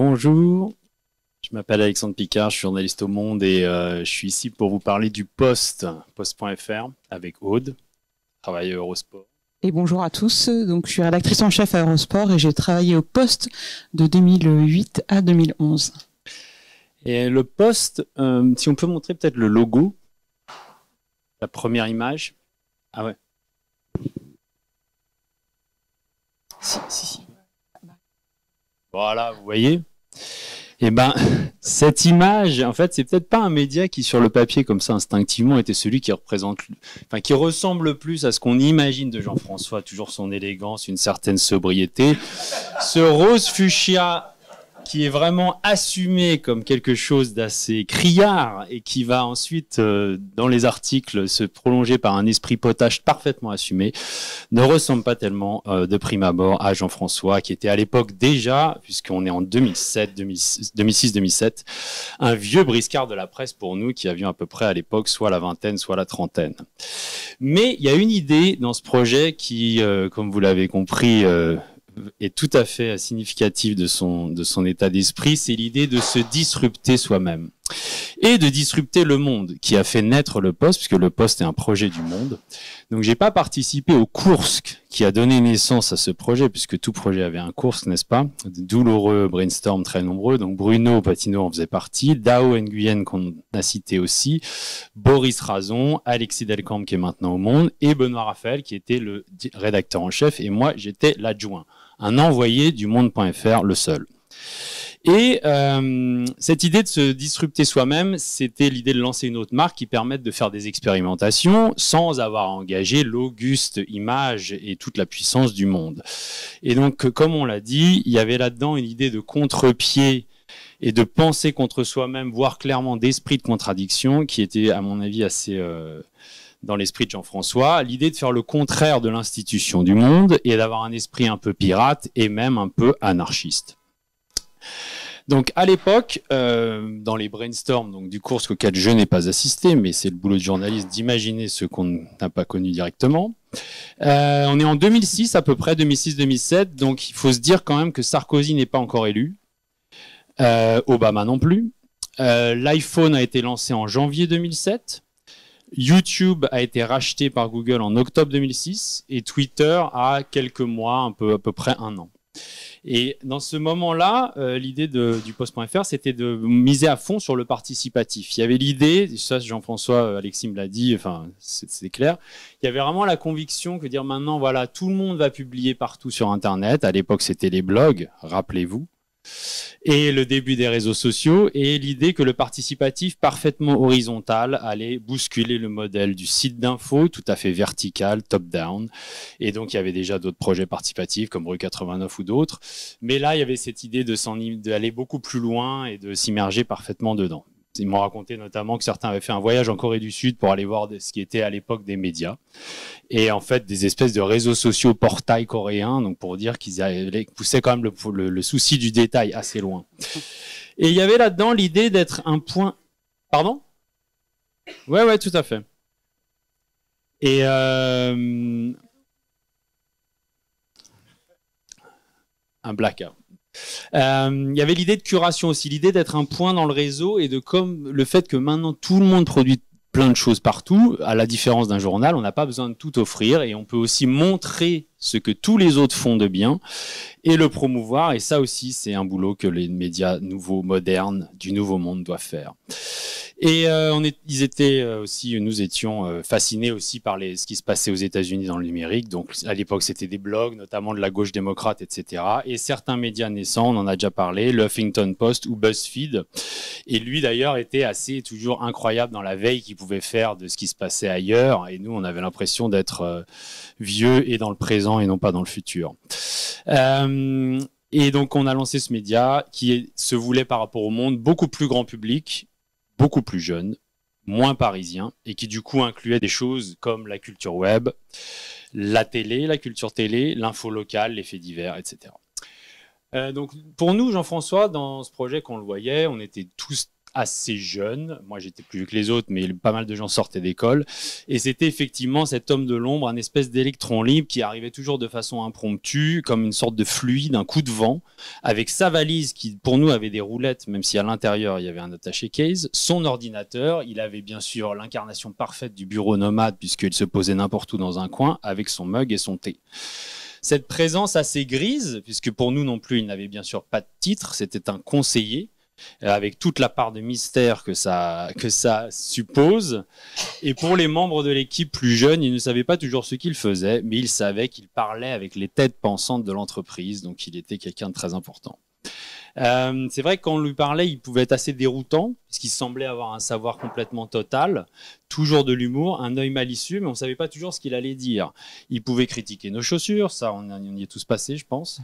Bonjour, je m'appelle Alexandre Picard, je suis journaliste au Monde et je suis ici pour vous parler du Post, Post.fr, avec Aude, travaille à Eurosport. Et bonjour à tous, donc je suis rédactrice en chef à Eurosport et j'ai travaillé au Post de 2008 à 2011. Et le Post, si on peut montrer peut-être le logo, la première image. Ah ouais. Si. Voilà, vous voyez. Et ben, cette image, en fait, c'est peut-être pas un média qui, sur le papier, comme ça, instinctivement, était celui qui représente, enfin, qui ressemble plus à ce qu'on imagine de Jean-François, toujours son élégance, une certaine sobriété. Ce rose fuchsia qui est vraiment assumé comme quelque chose d'assez criard et qui va ensuite, dans les articles, se prolonger par un esprit potache parfaitement assumé, ne ressemble pas tellement de prime abord à Jean-François, qui était à l'époque déjà, puisqu'on est en 2006-2007, un vieux briscard de la presse pour nous qui avions à peu près à l'époque soit la vingtaine, soit la trentaine. Mais il y a une idée dans ce projet qui, comme vous l'avez compris, est tout à fait significative de son état d'esprit, c'est l'idée de se disrupter soi-même et de disrupter le monde qui a fait naître le Post, puisque le Post est un projet du Monde. Donc j'ai pas participé au Kursk qui a donné naissance à ce projet, puisque tout projet avait un Kursk, n'est-ce pas? Douloureux brainstorm très nombreux, donc Bruno Patino en faisait partie, Dao Nguyen qu'on a cité aussi, Boris Razon, Alexis Delcambre qui est maintenant au Monde, et Benoît Raphaël qui était le rédacteur en chef, et moi j'étais l'adjoint, un envoyé du Monde.fr, le seul. Et cette idée de se disrupter soi-même, c'était l'idée de lancer une autre marque qui permette de faire des expérimentations sans avoir à engager l'auguste image et toute la puissance du Monde. Et donc, comme on l'a dit, il y avait là-dedans une idée de contre-pied et de penser contre soi-même, voire clairement d'esprit de contradiction, qui était, à mon avis, assez dans l'esprit de Jean-François, l'idée de faire le contraire de l'institution du Monde et d'avoir un esprit un peu pirate et même un peu anarchiste. Donc à l'époque, dans les brainstorms donc, du cours auquel je n'ai pas assisté, mais c'est le boulot de journaliste d'imaginer ce qu'on n'a pas connu directement, on est en 2006 à peu près, 2006-2007, donc il faut se dire quand même que Sarkozy n'est pas encore élu, Obama non plus, l'iPhone a été lancé en janvier 2007, YouTube a été racheté par Google en octobre 2006 et Twitter a quelques mois, à peu près un an. Et dans ce moment-là, l'idée du Post.fr, c'était de miser à fond sur le participatif. Il y avait l'idée, ça Jean-François, Alexis me l'a dit, enfin c'est clair, il y avait vraiment la conviction que dire maintenant, voilà, tout le monde va publier partout sur Internet. À l'époque, c'était les blogs, rappelez-vous. Et le début des réseaux sociaux et l'idée que le participatif parfaitement horizontal allait bousculer le modèle du site d'info tout à fait vertical, top-down. Et donc, il y avait déjà d'autres projets participatifs comme Rue 89 ou d'autres. Mais là, il y avait cette idée d'aller beaucoup plus loin et de s'immerger parfaitement dedans. Ils m'ont raconté notamment que certains avaient fait un voyage en Corée du Sud pour aller voir ce qui était à l'époque des médias. Et en fait, des espèces de réseaux sociaux portails coréens, donc pour dire qu'ils poussaient quand même le souci du détail assez loin. Et il y avait là-dedans l'idée d'être un point... Pardon? Ouais, tout à fait. Et... un blackout. Il y avait l'idée de curation aussi, l'idée d'être un point dans le réseau et de comme le fait que maintenant tout le monde produit plein de choses partout, à la différence d'un journal, on n'a pas besoin de tout offrir et on peut aussi montrer ce que tous les autres font de bien et le promouvoir. Et ça aussi, c'est un boulot que les médias nouveaux, modernes, du nouveau monde doivent faire. Et nous étions fascinés aussi par ce qui se passait aux États-Unis dans le numérique. Donc à l'époque, c'était des blogs, notamment de la gauche démocrate, etc. Et certains médias naissants, on en a déjà parlé, le Huffington Post ou BuzzFeed. Et lui d'ailleurs était toujours incroyable dans la veille qu'il pouvait faire de ce qui se passait ailleurs. Et nous, on avait l'impression d'être vieux et dans le présent et non pas dans le futur. Et donc on a lancé ce média qui se voulait par rapport au monde beaucoup plus grand public, beaucoup plus jeune, moins parisien, et qui du coup incluait des choses comme la culture web, la télé, la culture télé, l'info locale, les faits divers, etc. Donc pour nous, Jean-François, dans ce projet qu'on le voyait, on était tous assez jeune. Moi, j'étais plus vieux que les autres, mais pas mal de gens sortaient d'école. Et c'était effectivement cet homme de l'ombre, un espèce d'électron libre qui arrivait toujours de façon impromptue, comme une sorte de fluide, un coup de vent, avec sa valise qui, pour nous, avait des roulettes, même si à l'intérieur, il y avait un attaché case, son ordinateur. Il avait bien sûr l'incarnation parfaite du bureau nomade, puisqu'il se posait n'importe où dans un coin, avec son mug et son thé. Cette présence assez grise, puisque pour nous non plus, il n'avait bien sûr pas de titre, c'était un conseiller, avec toute la part de mystère que ça suppose. Et pour les membres de l'équipe plus jeunes, ils ne savaient pas toujours ce qu'ils faisaient, mais ils savaient qu'ils parlaient avec les têtes pensantes de l'entreprise, donc il était quelqu'un de très important. C'est vrai que quand on lui parlait, il pouvait être assez déroutant, puisqu'il semblait avoir un savoir complètement total, toujours de l'humour, un œil malicieux, mais on ne savait pas toujours ce qu'il allait dire. Il pouvait critiquer nos chaussures, ça on y est tous passés, je pense.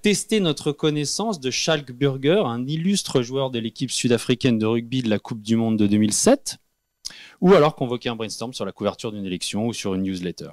Tester notre connaissance de Schalke Burger, un illustre joueur de l'équipe sud-africaine de rugby de la Coupe du Monde de 2007, ou alors convoquer un brainstorm sur la couverture d'une élection ou sur une newsletter.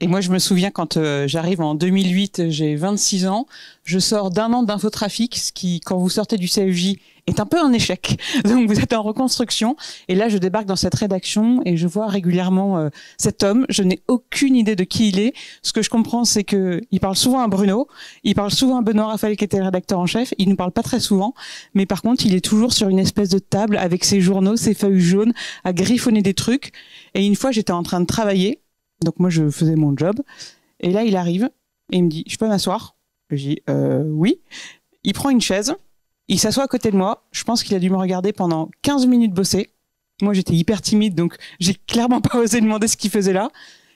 Et moi, je me souviens quand j'arrive en 2008, j'ai 26 ans, je sors d'un an d'infotrafic, ce qui, quand vous sortez du CFJ, est un peu un échec. Donc, vous êtes en reconstruction. Et là, je débarque dans cette rédaction et je vois régulièrement cet homme. Je n'ai aucune idée de qui il est. Ce que je comprends, c'est que il parle souvent à Bruno, il parle souvent à Benoît Raphaël, qui était le rédacteur en chef. Il ne parle pas très souvent, mais par contre, il est toujours sur une espèce de table avec ses journaux, ses feuilles jaunes, à griffonner des trucs. Et une fois, j'étais en train de travailler. Donc moi, je faisais mon job. Et là, il arrive et il me dit, je peux m'asseoir? Je dis, oui. Il prend une chaise, il s'assoit à côté de moi. Je pense qu'il a dû me regarder pendant 15 minutes bosser. Moi, j'étais hyper timide, donc j'ai clairement pas osé demander ce qu'il faisait là.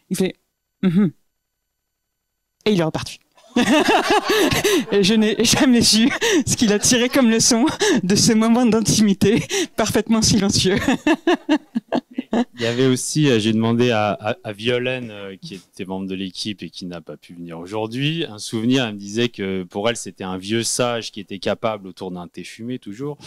Il fait, et il est reparti. Et je n'ai jamais su ce qu'il a tiré comme leçon de ce moment d'intimité parfaitement silencieux. Il y avait aussi, j'ai demandé à Violaine, qui était membre de l'équipe et qui n'a pas pu venir aujourd'hui, un souvenir. Elle me disait que pour elle, c'était un vieux sage qui était capable, autour d'un thé fumé toujours,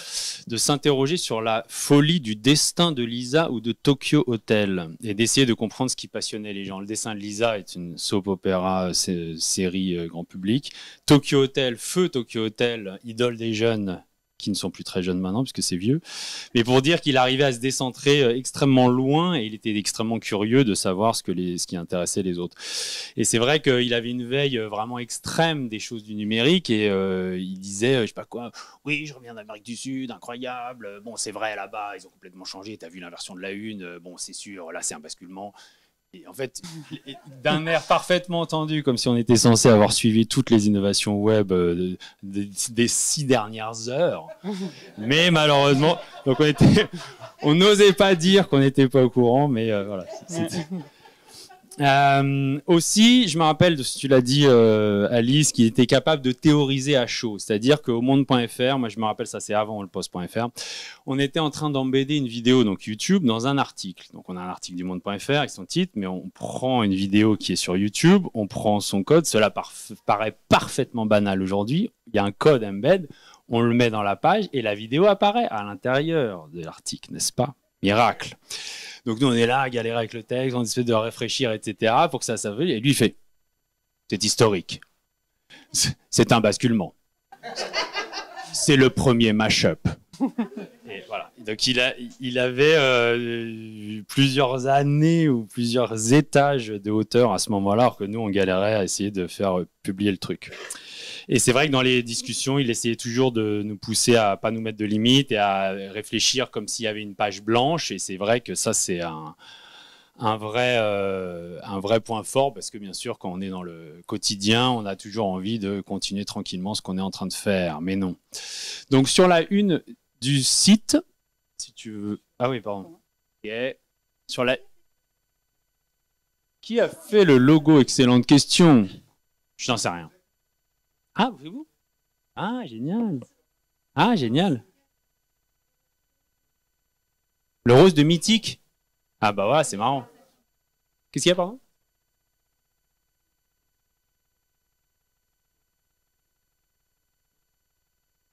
de s'interroger sur la folie du destin de Lisa ou de Tokyo Hotel et d'essayer de comprendre ce qui passionnait les gens. Le dessin de Lisa est une soap opéra série grand public. Tokyo Hotel, feu Tokyo Hotel, idole des jeunes, qui ne sont plus très jeunes maintenant puisque c'est vieux, mais pour dire qu'il arrivait à se décentrer extrêmement loin et il était extrêmement curieux de savoir ce qui intéressait les autres. Et c'est vrai qu'il avait une veille vraiment extrême des choses du numérique et il disait, je sais pas quoi, oui, je reviens d'Amérique du Sud, incroyable, bon c'est vrai là-bas, ils ont complètement changé, t'as vu l'inversion de la une, bon c'est sûr, là c'est un basculement. Et en fait, d'un air parfaitement entendu, comme si on était censé avoir suivi toutes les innovations web des 6 dernières heures. Mais malheureusement, donc on n'osait pas dire qu'on n'était pas au courant, mais voilà. Aussi, je me rappelle de ce que tu l'as dit, Alice, qu'il était capable de théoriser à chaud. C'est-à-dire qu'au monde.fr, moi je me rappelle, ça c'est avant le post.fr, on était en train d'embedder une vidéo, donc YouTube, dans un article. Donc on a un article du monde.fr avec son titre, mais on prend une vidéo qui est sur YouTube, on prend son code, cela paraît parfaitement banal aujourd'hui, il y a un code embed, on le met dans la page et la vidéo apparaît à l'intérieur de l'article, n'est-ce pas? Miracle. Donc nous on est là à galérer avec le texte, on essaie de réfléchir, etc. pour que ça s'appelle. Et lui il fait, c'est historique, c'est un basculement, c'est le premier mash-up. Et voilà. Donc il avait plusieurs années ou plusieurs étages de hauteur à ce moment-là, alors que nous on galérait à essayer de faire publier le truc. Et c'est vrai que dans les discussions, il essayait toujours de nous pousser à pas nous mettre de limites et à réfléchir comme s'il y avait une page blanche. Et c'est vrai que ça, c'est un vrai point fort parce que bien sûr, quand on est dans le quotidien, on a toujours envie de continuer tranquillement ce qu'on est en train de faire. Mais non. Donc sur la une du site, si tu veux... Ah oui, pardon. Okay. Sur la... Qui a fait le logo? Excellente question. Je n'en sais rien. Ah, vous? Ah, génial. Ah, génial. Le rose de Mythique. Ah bah ouais, c'est marrant. Qu'est-ce qu'il y a, pardon?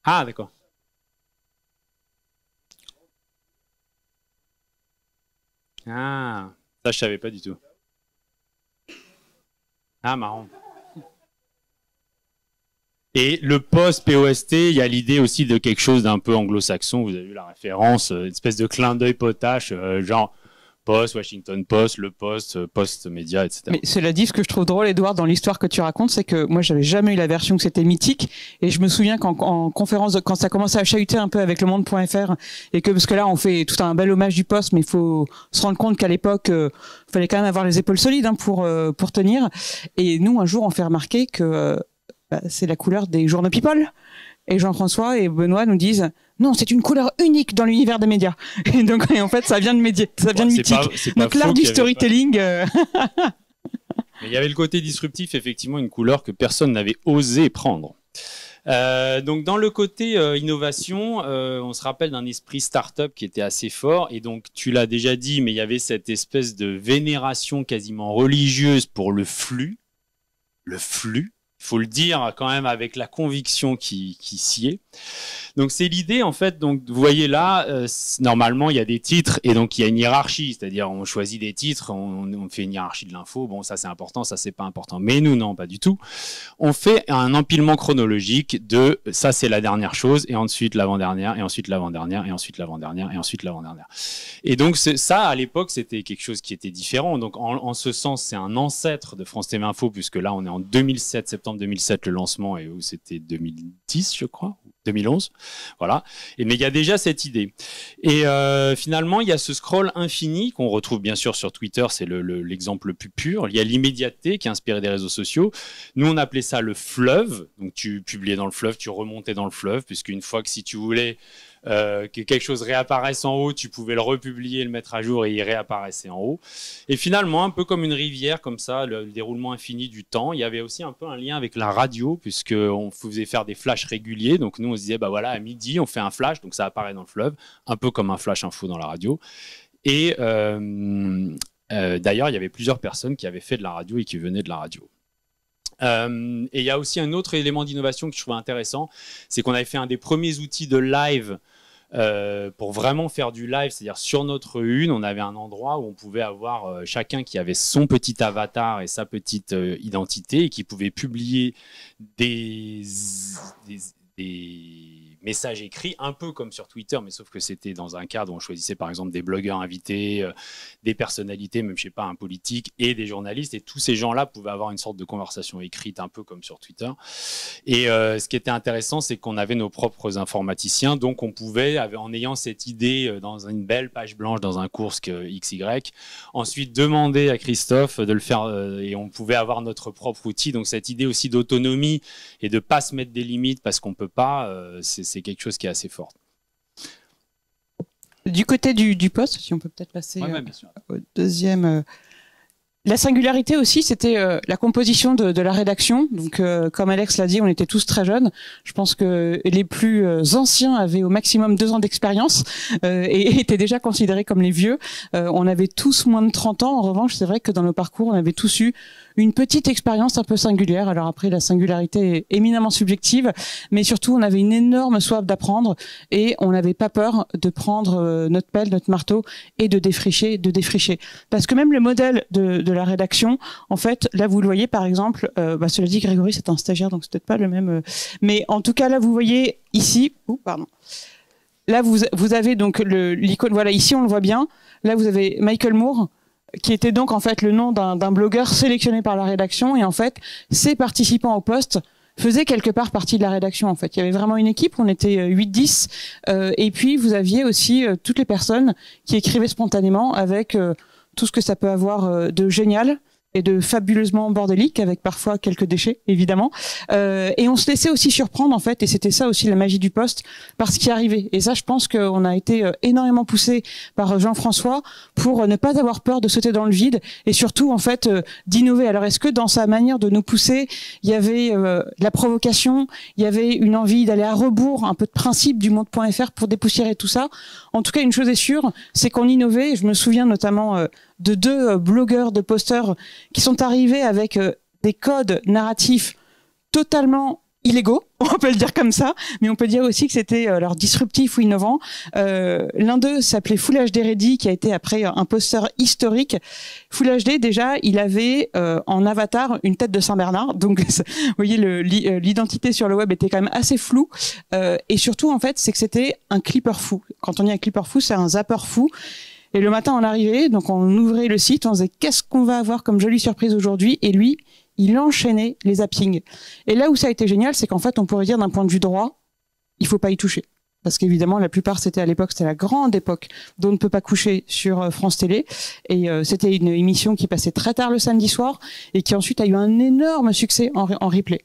Ah, d'accord. Ah, ça, je savais pas du tout. Ah, marrant. Et le post, P-O-S-T, il y a l'idée aussi de quelque chose d'un peu anglo-saxon. Vous avez vu la référence, une espèce de clin d'œil potache, genre Post, Washington Post, le Post, Post Média, etc. Mais cela dit, ce que je trouve drôle, Edouard, dans l'histoire que tu racontes, c'est que moi, j'avais jamais eu la version que c'était mythique. Et je me souviens qu'en conférence, quand ça commençait à chahuter un peu avec le monde.fr, et que, parce que là, on fait tout un bel hommage du Poste, mais il faut se rendre compte qu'à l'époque, fallait quand même avoir les épaules solides hein, pour tenir. Et nous, un jour, on fait remarquer que c'est la couleur des journaux People. Et Jean-François et Benoît nous disent non, c'est une couleur unique dans l'univers des médias. Et donc, et en fait, ça vient de médias, ça vient de mythique. Donc l'art du storytelling. Mais il y avait le côté disruptif, effectivement, une couleur que personne n'avait osé prendre. Donc dans le côté innovation, on se rappelle d'un esprit start-up qui était assez fort. Et donc tu l'as déjà dit, mais il y avait cette espèce de vénération quasiment religieuse pour le flux. Le flux. Il faut le dire quand même avec la conviction qui s'y est. Donc c'est l'idée en fait. Donc vous voyez là, normalement il y a des titres et donc il y a une hiérarchie, c'est-à-dire on choisit des titres, on fait une hiérarchie de l'info. Bon ça c'est important, ça c'est pas important. Mais nous non, pas du tout. On fait un empilement chronologique de ça c'est la dernière chose et ensuite l'avant-dernière et ensuite l'avant-dernière et ensuite l'avant-dernière et ensuite l'avant-dernière. Et donc ça à l'époque c'était quelque chose qui était différent. Donc en ce sens c'est un ancêtre de France TV Info puisque là on est en 2007, septembre 2007 le lancement et où c'était 2010 je crois. 2011, voilà. Mais il y a déjà cette idée. Et finalement, il y a ce scroll infini qu'on retrouve bien sûr sur Twitter, c'est l'exemple le plus pur. Il y a l'immédiateté qui est inspirée des réseaux sociaux. Nous, on appelait ça le fleuve. Donc, tu publiais dans le fleuve, tu remontais dans le fleuve, puisqu'une fois que si tu voulais que quelque chose réapparaisse en haut, tu pouvais le republier, le mettre à jour et il réapparaissait en haut. Et finalement, un peu comme une rivière, comme ça, le déroulement infini du temps, il y avait aussi un peu un lien avec la radio, puisqu'on faisait faire des flashs réguliers. Donc nous, on se disait, bah voilà, à midi, on fait un flash, donc ça apparaît dans le fleuve, un peu comme un flash info dans la radio. Et d'ailleurs, il y avait plusieurs personnes qui avaient fait de la radio et qui venaient de la radio. Et il y a aussi un autre élément d'innovation que je trouvais intéressant, c'est qu'on avait fait un des premiers outils de live pour vraiment faire du live, c'est-à-dire sur notre une, on avait un endroit où on pouvait avoir chacun qui avait son petit avatar et sa petite identité et qui pouvait publier des messages écrits, un peu comme sur Twitter, mais sauf que c'était dans un cadre où on choisissait par exemple des blogueurs invités, des personnalités, même je sais pas, un politique et des journalistes, et tous ces gens-là pouvaient avoir une sorte de conversation écrite, un peu comme sur Twitter. Et ce qui était intéressant, c'est qu'on avait nos propres informaticiens, donc on pouvait, en ayant cette idée dans une belle page blanche dans un Kursk XY, ensuite demander à Christophe de le faire, et on pouvait avoir notre propre outil. Donc cette idée aussi d'autonomie et de pas se mettre des limites parce qu'on peut pas, c'est quelque chose qui est assez fort. Du côté du poste, si on peut peut-être passer au deuxième. La singularité aussi, c'était la composition de la rédaction. Donc, comme Alex l'a dit, on était tous très jeunes. Je pense que les plus anciens avaient au maximum 2 ans d'expérience et étaient déjà considérés comme les vieux. On avait tous moins de 30 ans. En revanche, c'est vrai que dans nos parcours, on avait tous eu une petite expérience un peu singulière. Alors après, la singularité est éminemment subjective, mais surtout, on avait une énorme soif d'apprendre et on n'avait pas peur de prendre notre pelle, notre marteau et de défricher. Parce que même le modèle de la rédaction, en fait, là, vous le voyez, par exemple, cela dit, Grégory, c'est un stagiaire, donc c'est peut-être pas le même, mais en tout cas, là, vous voyez ici, là, vous avez donc l'icône, voilà, ici, on le voit bien, là, vous avez Michael Moore, qui était donc en fait le nom d'un blogueur sélectionné par la rédaction, et en fait ces participants au poste faisaient quelque part partie de la rédaction. En fait, il y avait vraiment une équipe, on était 8-10, et puis vous aviez aussi toutes les personnes qui écrivaient spontanément avec tout ce que ça peut avoir de génial et de fabuleusement bordélique, avec parfois quelques déchets, évidemment. Et on se laissait aussi surprendre, en fait, et c'était ça aussi la magie du poste, par ce qui arrivait. Et ça, je pense qu'on a été énormément poussé par Jean-François pour ne pas avoir peur de sauter dans le vide, et surtout, en fait, d'innover. Alors, est-ce que dans sa manière de nous pousser, il y avait de la provocation, il y avait une envie d'aller à rebours, un peu de principe du monde.fr pour dépoussiérer tout ça? En tout cas, une chose est sûre, c'est qu'on innovait, et je me souviens notamment de 2 blogueurs, de posteurs qui sont arrivés avec des codes narratifs totalement illégaux, on peut le dire comme ça, mais on peut dire aussi que c'était alors disruptif ou innovant. L'un d'eux s'appelait Full HD Ready, qui a été après un poster historique. Full HD, déjà, il avait en avatar une tête de Saint-Bernard, donc vous voyez, l'identité sur le web était quand même assez floue, et surtout, en fait, c'est que c'était un clipper fou. Quand on dit un clipper fou, c'est un zapper fou. Et le matin, on arrivait, donc on ouvrait le site, on disait qu'est-ce qu'on va avoir comme jolie surprise aujourd'hui, et lui, il enchaînait les zappings. Et là où ça a été génial, c'est qu'en fait, on pourrait dire d'un point de vue droit, il faut pas y toucher. Parce qu'évidemment, la plupart, c'était à l'époque, c'était la grande époque d'On ne peut pas coucher sur France Télé. Et c'était une émission qui passait très tard le samedi soir et qui ensuite a eu un énorme succès en replay.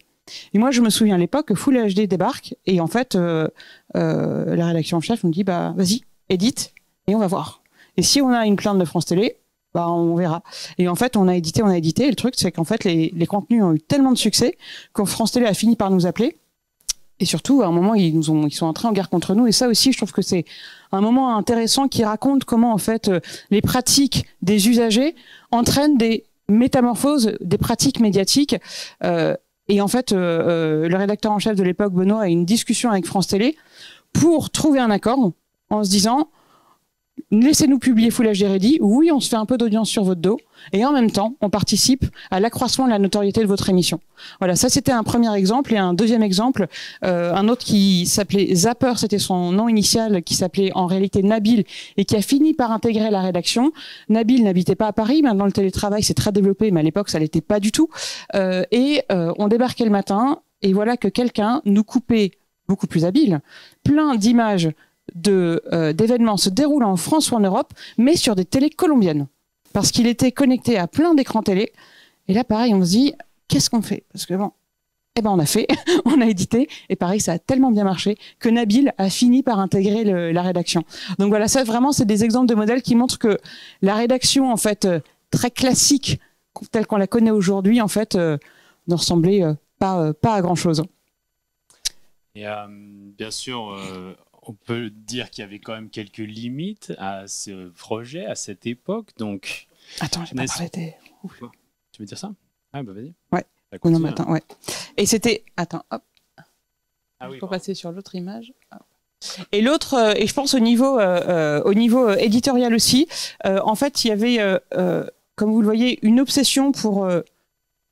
Et moi, je me souviens à l'époque, Full HD débarque et en fait, la rédaction en chef nous dit, bah, vas-y, édite et on va voir. Et si on a une plainte de France Télé, bah, on verra. Et en fait, on a édité. Et le truc, c'est qu'en fait, les contenus ont eu tellement de succès que France Télé a fini par nous appeler. Et surtout, à un moment, ils sont entrés en guerre contre nous. Et ça aussi, je trouve que c'est un moment intéressant qui raconte comment, en fait, les pratiques des usagers entraînent des métamorphoses, des pratiques médiatiques. Et en fait, le rédacteur en chef de l'époque, Benoît, a une discussion avec France Télé pour trouver un accord en se disant, laissez-nous publier Full HD Ready. Oui, on se fait un peu d'audience sur votre dos. Et en même temps, on participe à l'accroissement de la notoriété de votre émission. Voilà, ça c'était un premier exemple. Et un deuxième exemple, un autre qui s'appelait Zapper, c'était son nom initial, qui s'appelait en réalité Nabil et qui a fini par intégrer la rédaction. Nabil n'habitait pas à Paris. Maintenant, le télétravail s'est très développé, mais à l'époque, ça l'était pas du tout. On débarquait le matin et voilà que quelqu'un nous coupait, beaucoup plus habile, plein d'images d'événements se déroulant en France ou en Europe, mais sur des télés colombiennes. Parce qu'il était connecté à plein d'écrans télé. Et là, pareil, on se dit, qu'est-ce qu'on fait? Parce que bon, on a fait, on a édité, et pareil, ça a tellement bien marché que Nabil a fini par intégrer la rédaction. Donc voilà, ça vraiment, c'est des exemples de modèles qui montrent que la rédaction, en fait, très classique, telle qu'on la connaît aujourd'hui, en fait, ne ressemblait pas à grand-chose. Et bien sûr, on peut dire qu'il y avait quand même quelques limites à ce projet, à cette époque. Donc, attends, j'ai pas parlé des... Tu veux dire ça? Ah, bah vas-y. Ouais. Non, mais attends, ouais. Et c'était... Attends, hop. Ah oui, pour passer sur l'autre image. Hop. Et l'autre, et je pense au niveau éditorial aussi, en fait, il y avait, comme vous le voyez, une obsession pour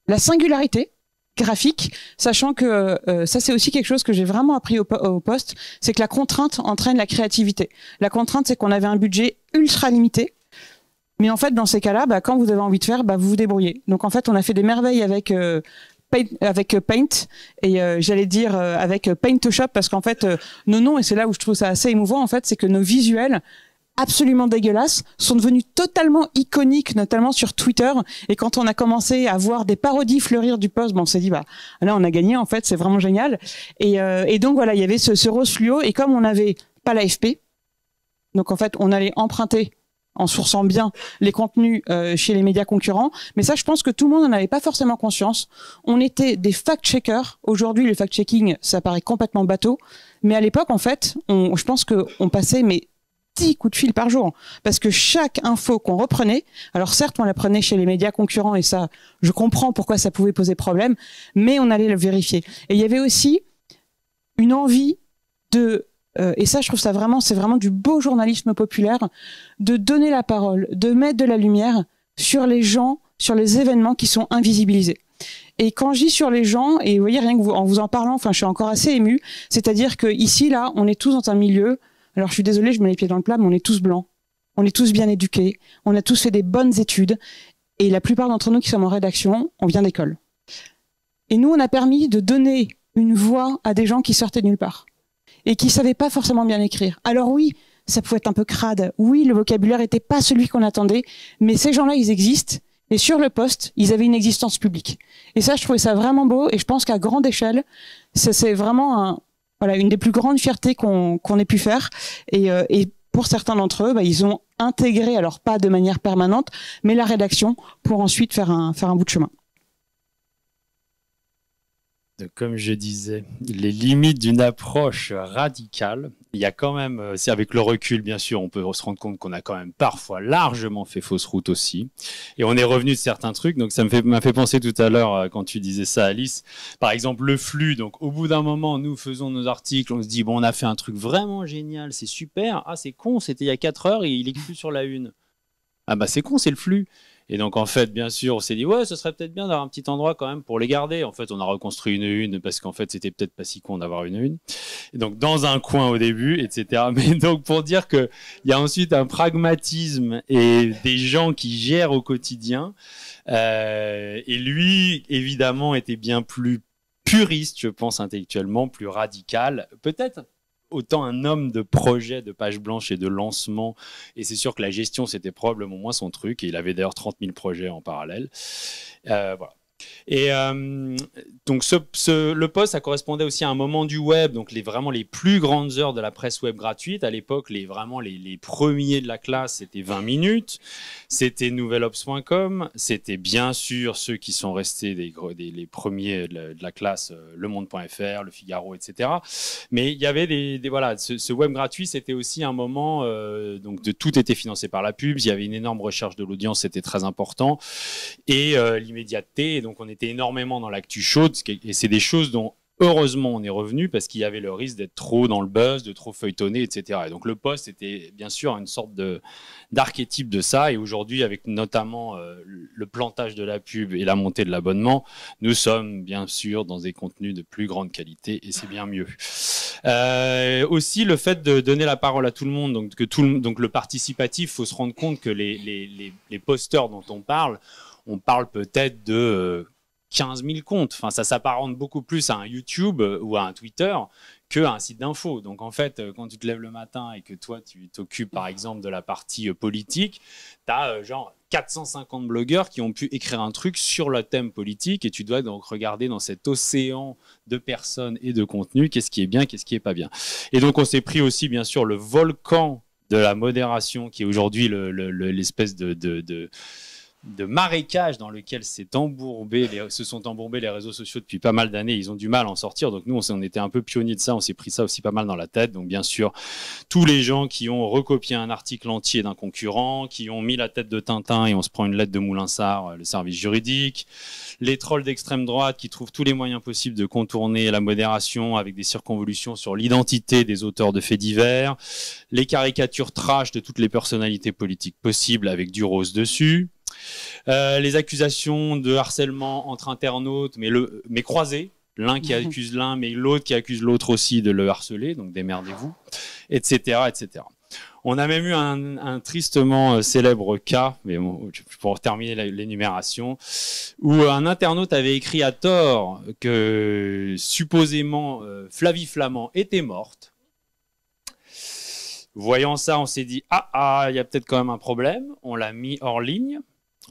la singularité graphique, sachant que ça c'est aussi quelque chose que j'ai vraiment appris au poste, c'est que la contrainte entraîne la créativité. La contrainte, c'est qu'on avait un budget ultra limité, mais en fait dans ces cas-là, bah, quand vous avez envie de faire, bah, vous vous débrouillez. Donc en fait on a fait des merveilles avec Paint et j'allais dire avec Paint-Shop, parce qu'en fait nos noms, et c'est là où je trouve ça assez émouvant, en fait, c'est que nos visuels absolument dégueulasses sont devenus totalement iconiques, notamment sur Twitter. Et quand on a commencé à voir des parodies fleurir du poste, on s'est dit, bah là on a gagné, en fait, c'est vraiment génial. Et donc voilà, il y avait ce rose fluo, et comme on n'avait pas l'AFP, donc en fait on allait emprunter en sourçant bien les contenus chez les médias concurrents. Mais ça, je pense que tout le monde n'en avait pas forcément conscience. On était des fact-checkers. Aujourd'hui, le fact-checking, ça paraît complètement bateau. Mais à l'époque, en fait, je pense qu'on passait 10 coups de fil par jour. Parce que chaque info qu'on reprenait, alors certes, on la prenait chez les médias concurrents, et ça, je comprends pourquoi ça pouvait poser problème, mais on allait le vérifier. Et il y avait aussi une envie et ça, je trouve ça vraiment, c'est vraiment du beau journalisme populaire, de donner la parole, de mettre de la lumière sur les gens, sur les événements qui sont invisibilisés. Et quand je dis sur les gens, et vous voyez, rien que en vous en parlant, enfin, je suis encore assez émue, c'est-à-dire que ici, là, on est tous dans un milieu, alors je suis désolée, je mets les pieds dans le plat, mais on est tous blancs, on est tous bien éduqués, on a tous fait des bonnes études, et la plupart d'entre nous qui sommes en rédaction, on vient d'école. Et nous, on a permis de donner une voix à des gens qui sortaient de nulle part et qui savaient pas forcément bien écrire. Alors oui, ça pouvait être un peu crade. Oui, le vocabulaire était pas celui qu'on attendait, mais ces gens-là, ils existent. Et sur le poste, ils avaient une existence publique. Et ça, je trouvais ça vraiment beau. Et je pense qu'à grande échelle, c'est vraiment une des plus grandes fiertés qu'on ait pu faire. Et pour certains d'entre eux, ils ont intégré, alors pas de manière permanente, mais la rédaction pour ensuite faire un bout de chemin. comme je disais, les limites d'une approche radicale. Il y a quand même, c'est avec le recul, bien sûr, on peut se rendre compte qu'on a quand même parfois largement fait fausse route aussi. Et on est revenu de certains trucs. Donc, ça m'a fait penser tout à l'heure, quand tu disais ça, Alice. Par exemple, le flux. Donc, au bout d'un moment, nous faisons nos articles. On se dit, bon, on a fait un truc vraiment génial. C'est super. Ah, c'est con. C'était il y a 4 heures et il est plus sur la une. Ah, bah, c'est con, c'est le flux. Et donc, en fait, bien sûr, on s'est dit, ouais, ce serait peut-être bien d'avoir un petit endroit quand même pour les garder. En fait, on a reconstruit une parce qu'en fait, c'était peut-être pas si con d'avoir une. Et donc, dans un coin au début, etc. Mais donc, pour dire qu'il y a ensuite un pragmatisme et des gens qui gèrent au quotidien. Et lui, évidemment, était bien plus puriste, je pense, intellectuellement, plus radical. Peut-être autant un homme de projet, de page blanche et de lancement. Et c'est sûr que la gestion, c'était probablement moins son truc. Et il avait d'ailleurs 30 000 projets en parallèle. Voilà. Et donc le poste, ça correspondait aussi à un moment du web, donc vraiment les plus grandes heures de la presse web gratuite. À l'époque, vraiment les premiers de la classe, c'était 20 minutes. C'était nouvelops.com. C'était bien sûr ceux qui sont restés les premiers de la classe, lemonde.fr, Le Figaro, etc. Mais il y avait voilà, ce web gratuit, c'était aussi un moment, donc tout était financé par la pub. Il y avait une énorme recherche de l'audience, c'était très important. Et l'immédiateté. Donc, on était énormément dans l'actu chaude. Et c'est des choses dont, heureusement, on est revenu parce qu'il y avait le risque d'être trop dans le buzz, de trop feuilletonner, etc. Et donc, le poste était bien sûr une sorte d'archétype de ça. Et aujourd'hui, avec notamment le plantage de la pub et la montée de l'abonnement, nous sommes bien sûr dans des contenus de plus grande qualité et c'est bien mieux. Aussi, le fait de donner la parole à tout le monde, donc le participatif, il faut se rendre compte que les posteurs dont on parle peut-être de 15 000 comptes. Enfin, ça s'apparente beaucoup plus à un YouTube ou à un Twitter qu'à un site d'info. Donc, en fait, quand tu te lèves le matin et que toi, tu t'occupes, par exemple, de la partie politique, tu as genre 450 blogueurs qui ont pu écrire un truc sur le thème politique et tu dois donc regarder dans cet océan de personnes et de contenus qu'est-ce qui est bien, qu'est-ce qui est pas bien. Et donc, on s'est pris aussi, bien sûr, le volcan de la modération qui est aujourd'hui l'espèce de marécage dans lequel se sont embourbés les réseaux sociaux depuis pas mal d'années. Ils ont du mal à en sortir. Donc nous, on était un peu pionniers de ça. On s'est pris ça aussi pas mal dans la tête. Donc bien sûr, tous les gens qui ont recopié un article entier d'un concurrent, qui ont mis la tête de Tintin et on se prend une lettre de Moulinsart, le service juridique, les trolls d'extrême droite qui trouvent tous les moyens possibles de contourner la modération avec des circonvolutions sur l'identité des auteurs de faits divers, les caricatures trash de toutes les personnalités politiques possibles avec du rose dessus, les accusations de harcèlement entre internautes, mais croisées. L'un qui accuse l'un, mais l'autre qui accuse l'autre aussi de le harceler, donc démerdez-vous, etc., etc. On a même eu un tristement célèbre cas, mais bon, pour terminer l'énumération, où un internaute avait écrit à tort que supposément Flavie Flament était morte. Voyant ça, on s'est dit il y a peut-être quand même un problème. On l'a mis hors ligne.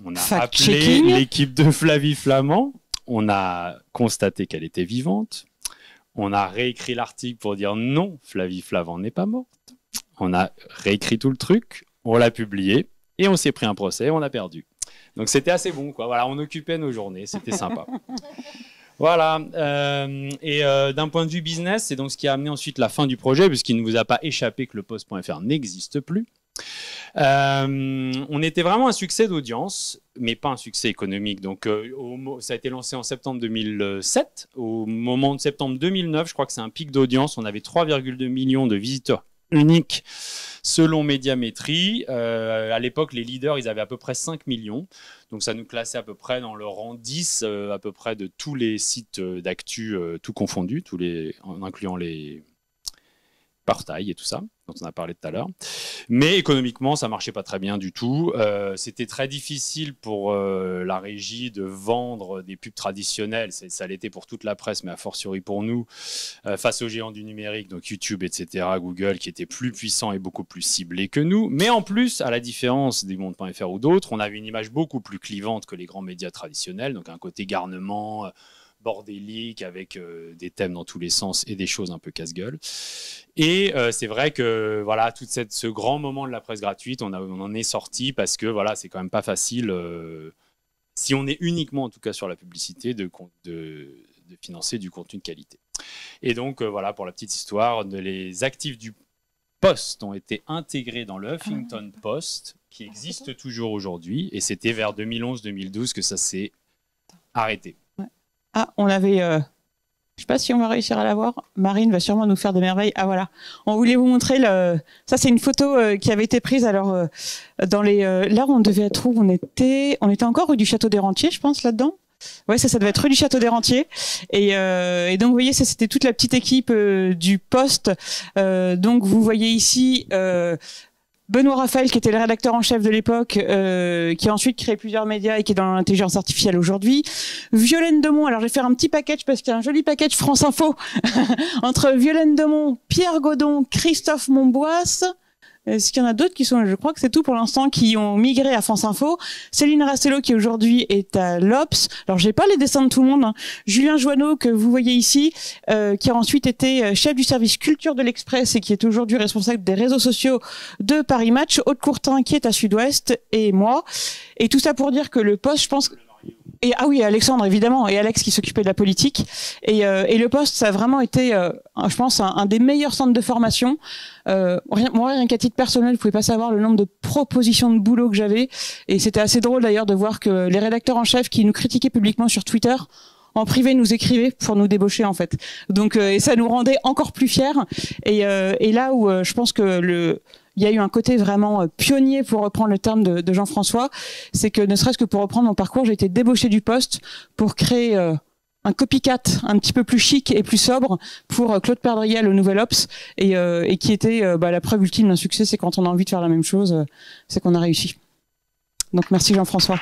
On a appelé l'équipe de Flavie Flament. On a constaté qu'elle était vivante. On a réécrit l'article pour dire non, Flavie Flament n'est pas morte. On a réécrit tout le truc. On l'a publié et on s'est pris un procès. On a perdu. Donc c'était assez bon, quoi. Voilà, on occupait nos journées. C'était sympa. Voilà. D'un point de vue business, c'est donc ce qui a amené ensuite la fin du projet, puisqu'il ne vous a pas échappé que le post.fr n'existe plus. On était vraiment un succès d'audience, mais pas un succès économique. Donc, ça a été lancé en septembre 2007. Au moment de septembre 2009, je crois que c'est un pic d'audience. On avait 3,2 millions de visiteurs uniques selon Médiamétrie. À l'époque, les leaders, ils avaient à peu près 5 millions. Donc, ça nous classait à peu près dans le rang 10, à peu près de tous les sites d'actu, tout confondu, en incluant les portails et tout ça, dont on a parlé tout à l'heure. Mais économiquement, ça marchait pas très bien du tout. C'était très difficile pour la régie de vendre des pubs traditionnelles. Ça l'était pour toute la presse, mais a fortiori pour nous, face aux géants du numérique, donc YouTube, etc., Google, qui étaient plus puissants et beaucoup plus ciblés que nous. Mais en plus, à la différence des Monde.fr ou d'autres, on avait une image beaucoup plus clivante que les grands médias traditionnels, donc un côté garnement, bordélique, avec des thèmes dans tous les sens et des choses un peu casse-gueule. Et c'est vrai que voilà, ce grand moment de la presse gratuite, on en est sorti parce que voilà, c'est quand même pas facile, si on est uniquement en tout cas sur la publicité, de financer du contenu de qualité. Et donc, voilà, pour la petite histoire, les actifs du Post ont été intégrés dans le Huffington Post, qui existe toujours aujourd'hui, et c'était vers 2011-2012 que ça s'est arrêté. Ouais. Ah, on avait... je ne sais pas si on va réussir à la voir. Marine va sûrement nous faire des merveilles. Ah voilà, on voulait vous montrer ça, c'est une photo qui avait été prise. Alors dans là, on devait être où on était encore rue du Château des Rentiers, je pense, là-dedans. Ouais, ça devait être rue du Château des Rentiers. Et donc, vous voyez, c'était toute la petite équipe du Poste. Donc, vous voyez ici Benoît Raphaël, qui était le rédacteur en chef de l'époque, qui a ensuite créé plusieurs médias et qui est dans l'intelligence artificielle aujourd'hui. Violaine Demont, alors je vais faire un petit package parce qu'il y a un joli package France Info entre Violaine Demont, Pierre Godon, Christophe Monboisse. Est-ce qu'il y en a d'autres qui sont, je crois que c'est tout pour l'instant, qui ont migré à France Info. Céline Rastello, qui aujourd'hui est à l'Obs. Alors, j'ai pas les dessins de tout le monde, hein. Julien Joanneau, que vous voyez ici, qui a ensuite été chef du service culture de l'Express et qui est aujourd'hui responsable des réseaux sociaux de Paris Match. Aude Courtin, qui est à Sud-Ouest, et moi. Et tout ça pour dire que le Poste, je pense... Et, ah oui, Alexandre, évidemment, et Alex qui s'occupait de la politique. Et le Poste, ça a vraiment été, je pense, un des meilleurs centres de formation. Moi, rien qu'à titre personnel, vous pouvez pas savoir le nombre de propositions de boulot que j'avais. Et c'était assez drôle d'ailleurs de voir que les rédacteurs en chef qui nous critiquaient publiquement sur Twitter, en privé, nous écrivaient pour nous débaucher, en fait. Donc, et ça nous rendait encore plus fiers. Et là où je pense que il y a eu un côté vraiment pionnier, pour reprendre le terme de Jean-François, c'est que ne serait-ce que pour reprendre mon parcours, j'ai été débauchée du Poste pour créer un copycat un petit peu plus chic et plus sobre pour Claude Perdriel au Nouvel Obs, et qui était la preuve ultime d'un succès, c'est quand on a envie de faire la même chose, c'est qu'on a réussi. Donc merci Jean-François.